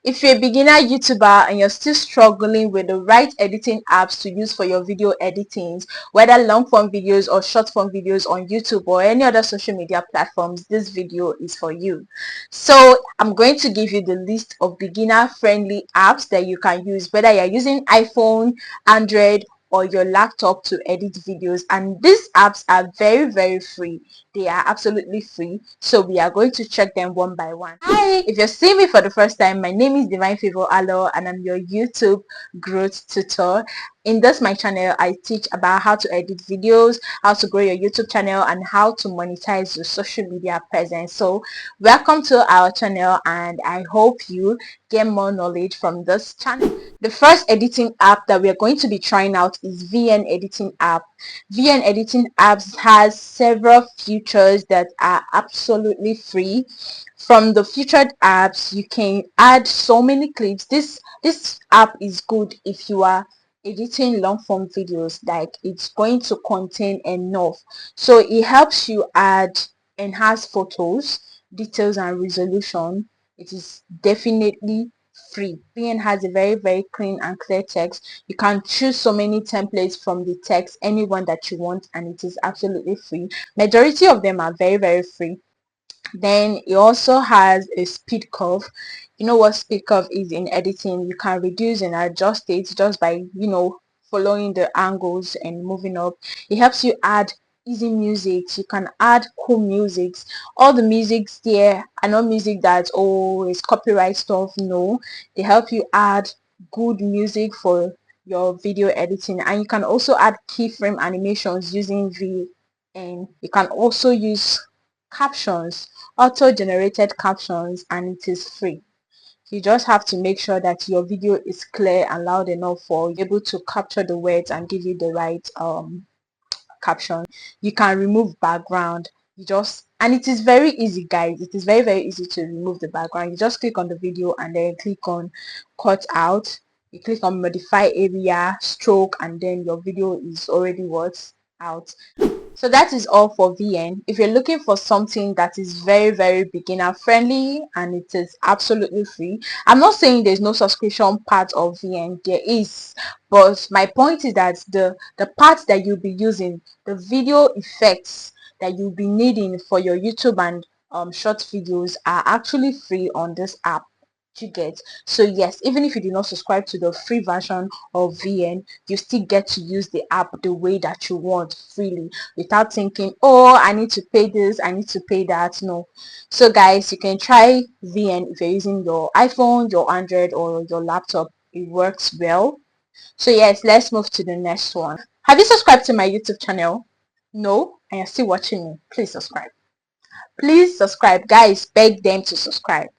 If you're a beginner YouTuber and you're still struggling with the right editing apps to use for your video editings, whether long form videos or short form videos on YouTube or any other social media platforms, this video is for you. So I'm going to give you the list of beginner friendly apps that you can use, whether you're using iPhone, Android, or your laptop to edit videos. And these apps are very free. They are absolutely free, so we are going to check them one by one. Hi, if you're seeing me for the first time, my name is Divine Favor Alo and I'm your YouTube growth tutor. In this my channel, I teach about how to edit videos, how to grow your YouTube channel, and how to monetize your social media presence. So welcome to our channel, and I hope you get more knowledge from this channel. The first editing app that we are going to be trying out is VN editing app. VN editing apps has several features that are absolutely free. From the featured apps, you can add so many clips. This app is good if you are editing long form videos, like it's going to contain enough, so it helps you add enhanced photos, details, and resolution. It is definitely free. VN has a very clean and clear text. You can choose so many templates from the text, anyone that you want, and it is absolutely free. Majority of them are very free. Then it also has a speed curve. You know what speed curve is in editing? You can reduce and adjust it just by following the angles and moving up. It helps you add easy music. You can add cool musics. All the musics there are not music that, oh, it's copyright stuff. No, they help you add good music for your video editing. And you can also add keyframe animations using V, and you can also use captions, auto-generated captions, and it is free. You just have to make sure that your video is clear and loud enough for you able to capture the words and give you the right caption. You can remove background. And it is very easy, guys. It is very easy to remove the background. You just click on the video and then click on cut out. You click on modify area, stroke, and then your video is already what's out. So that is all for VN. If you're looking for something that is very beginner friendly and it is absolutely free, I'm not saying there's no subscription part of VN. There is, but my point is that the parts that you'll be using, the video effects that you'll be needing for your YouTube and short videos are actually free on this app. You get. So yes, even if you do not subscribe to the free version of VN, you still get to use the app the way that you want, freely, without thinking, oh, I need to pay this, I need to pay that. No. So guys, you can try VN if you're using your iPhone, your Android, or your laptop. It works well. So yes, let's move to the next one. Have you subscribed to my YouTube channel? No, and you're still watching me? Please subscribe. Please subscribe, guys. Beg them to subscribe.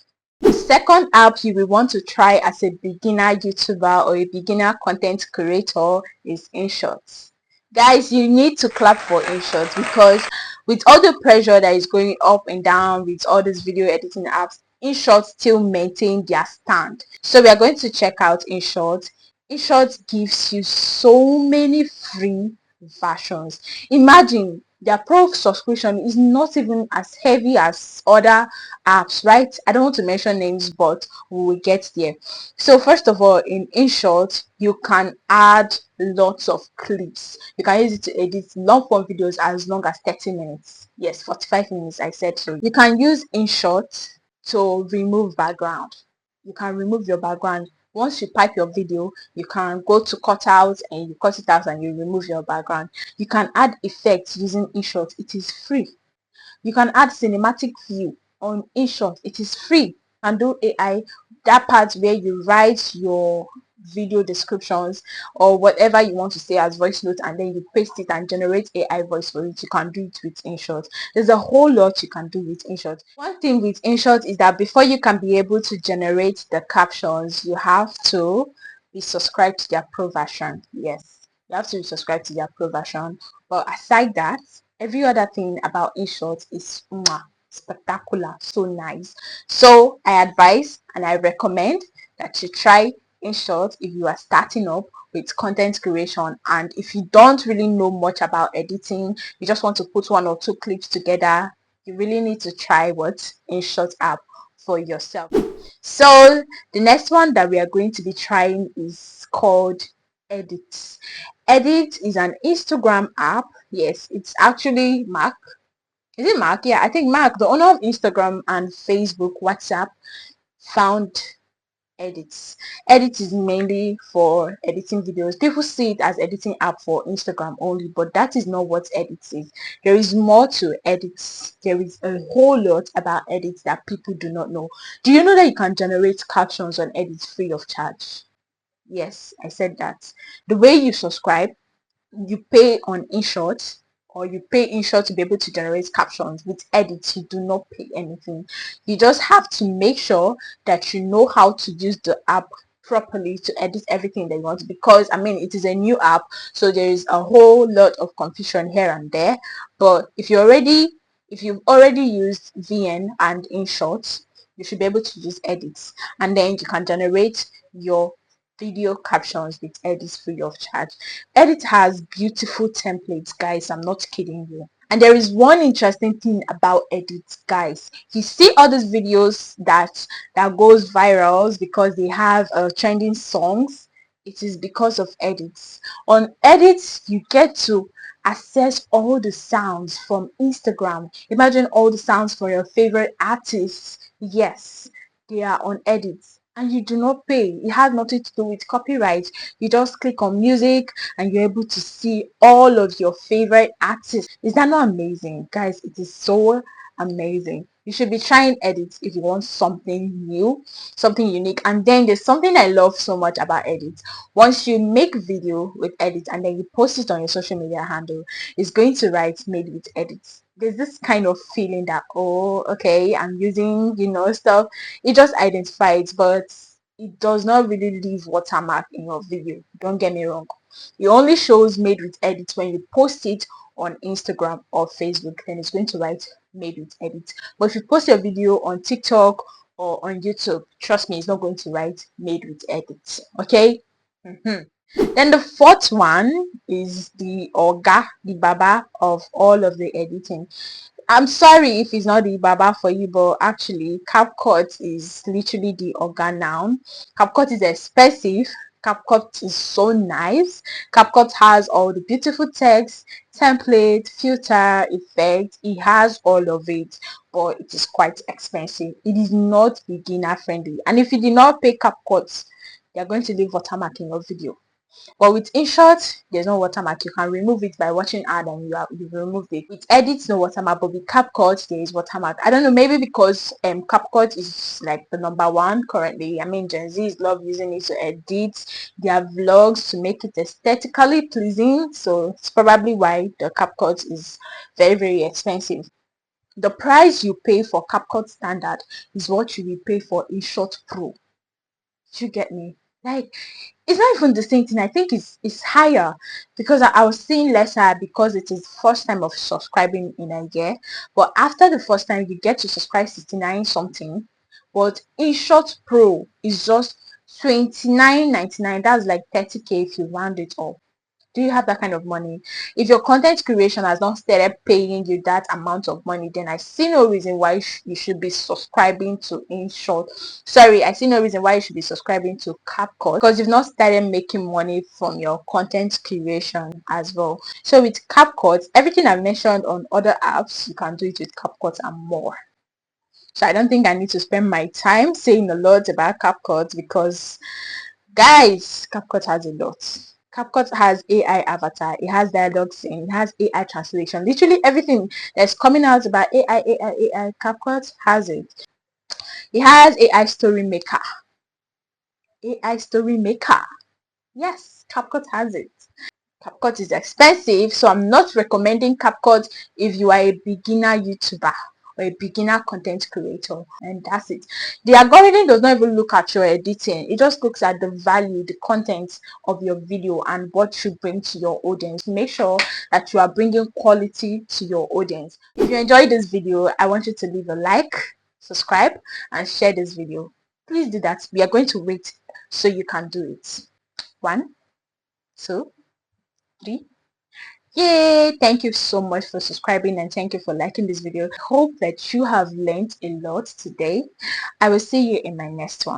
The second app you will want to try as a beginner YouTuber or a beginner content creator is InShot. Guys, you need to clap for InShot, because with all the pressure that is going up and down with all these video editing apps, InShot still maintain their stand. So we are going to check out InShot. InShot gives you so many free versions. Imagine their pro subscription is not even as heavy as other apps, right? I don't want to mention names, but we will get there. So first of all, in InShot, you can add lots of clips. You can use it to edit long form videos as long as 30 minutes. Yes, 45 minutes, I said so. You can use InShot to remove background. You can remove your background. Once you pipe your video, you can go to cut out and you cut it out and you remove your background. You can add effects using InShot. It is free. You can add cinematic view on InShot. It is free. You can do AI, that part where you write your video descriptions or whatever you want to say as voice note, and then you paste it and generate AI voice for it. You can do it with InShot. There's a whole lot you can do with InShot. One thing with InShot is that before you can be able to generate the captions, you have to be subscribed to their pro version. Yes, you have to be subscribed to their pro version. But aside that, every other thing about InShot is spectacular, so nice. So I advise and I recommend that you try InShot if you are starting up with content creation, and if you don't really know much about editing, you just want to put one or two clips together, you really need to try what InShot app for yourself. So the next one that we are going to be trying is called Edit. Edit is an Instagram app. Yes, it's actually Mark. Is it Mark? Yeah, I think Mark, the owner of Instagram and Facebook, WhatsApp, found edits. Edit is mainly for editing videos. People see it as editing app for Instagram only, but that is not what edits is. There is more to edits. There is a whole lot about edits that people do not know. Do you know that you can generate captions on edits free of charge? Yes, I said that. The way you subscribe, you pay on InShot, or you pay InShot to be able to generate captions. With edits, you do not pay anything. You just have to make sure that you know how to use the app properly to edit everything that you want, because I mean it is a new app, so there is a whole lot of confusion here and there. But if you've already used VN and InShot, you should be able to use edits, and then you can generate your video captions with edits free of charge. Edit has beautiful templates, guys. I'm not kidding you. And there is one interesting thing about Edit, guys. You see all these videos that goes viral because they have trending songs. It is because of edits. On edits, you get to access all the sounds from Instagram. Imagine all the sounds for your favorite artists. Yes, they are on edits, and you do not pay. It has nothing to do with copyright. You just click on music and you're able to see all of your favorite artists. Is that not amazing, guys? It is so amazing. You should be trying edits if you want something new, something unique. And then there's something I love so much about edits. Once you make video with edits and then you post it on your social media handle, it's going to write made with edits. There's this kind of feeling that, oh, okay, I'm using, stuff. It just identifies, but it does not really leave watermark in your video. Don't get me wrong. It only shows made with edits when you post it on Instagram or Facebook. Then it's going to write made with edits. But if you post your video on TikTok or on YouTube, trust me, it's not going to write made with edits. Okay. Then the fourth one is the Oga, the Baba of all of the editing. I'm sorry if it's not the Baba for you, but actually CapCut is literally the organ now. CapCut is expensive. CapCut is so nice. CapCut has all the beautiful text, template, filter, effect. It has all of it, but it is quite expensive. It is not beginner friendly. And if you did not pay CapCut, you're going to leave watermark in your video. But with InShot, there's no watermark. You can remove it by watching ad and you've removed it. With Edit, no watermark, but with CapCut, there is watermark. I don't know, maybe because CapCut is like the #1 currently. I mean, Gen Zs love using it to edit their vlogs to make it aesthetically pleasing. So it's probably why the CapCut is very, very expensive. The price you pay for CapCut Standard is what you will pay for InShot Pro. You get me? Like, it's not even the same thing. I think it's higher because I was seeing lesser because it is first time of subscribing in a year. But after the first time, you get to subscribe 69 something. But InShot Pro is just 29.99. That's like 30K if you round it up. Do you have that kind of money? If your content creation has not started paying you that amount of money, then I see no reason why you should be subscribing to InShot. Sorry, I see no reason why you should be subscribing to CapCut, because you've not started making money from your content creation as well. So with CapCut, everything I've mentioned on other apps, you can do it with CapCut and more. So I don't think I need to spend my time saying a lot about CapCut, because guys, CapCut has a lot. CapCut has AI avatar, it has dialogue sync, it has AI translation. Literally everything that's coming out about AI, CapCut has it. It has AI story maker. AI story maker. Yes, CapCut has it. CapCut is expensive, so I'm not recommending CapCut if you are a beginner YouTuber or a beginner content creator, and that's it. The algorithm does not even look at your editing. It just looks at the value, the content of your video and what you bring to your audience. Make sure that you are bringing quality to your audience. If you enjoyed this video, I want you to leave a like, subscribe, and share this video. Please do that. We are going to wait so you can do it. 1, 2, 3. Yay! Thank you so much for subscribing and thank you for liking this video. I hope that you have learned a lot today. I will see you in my next one.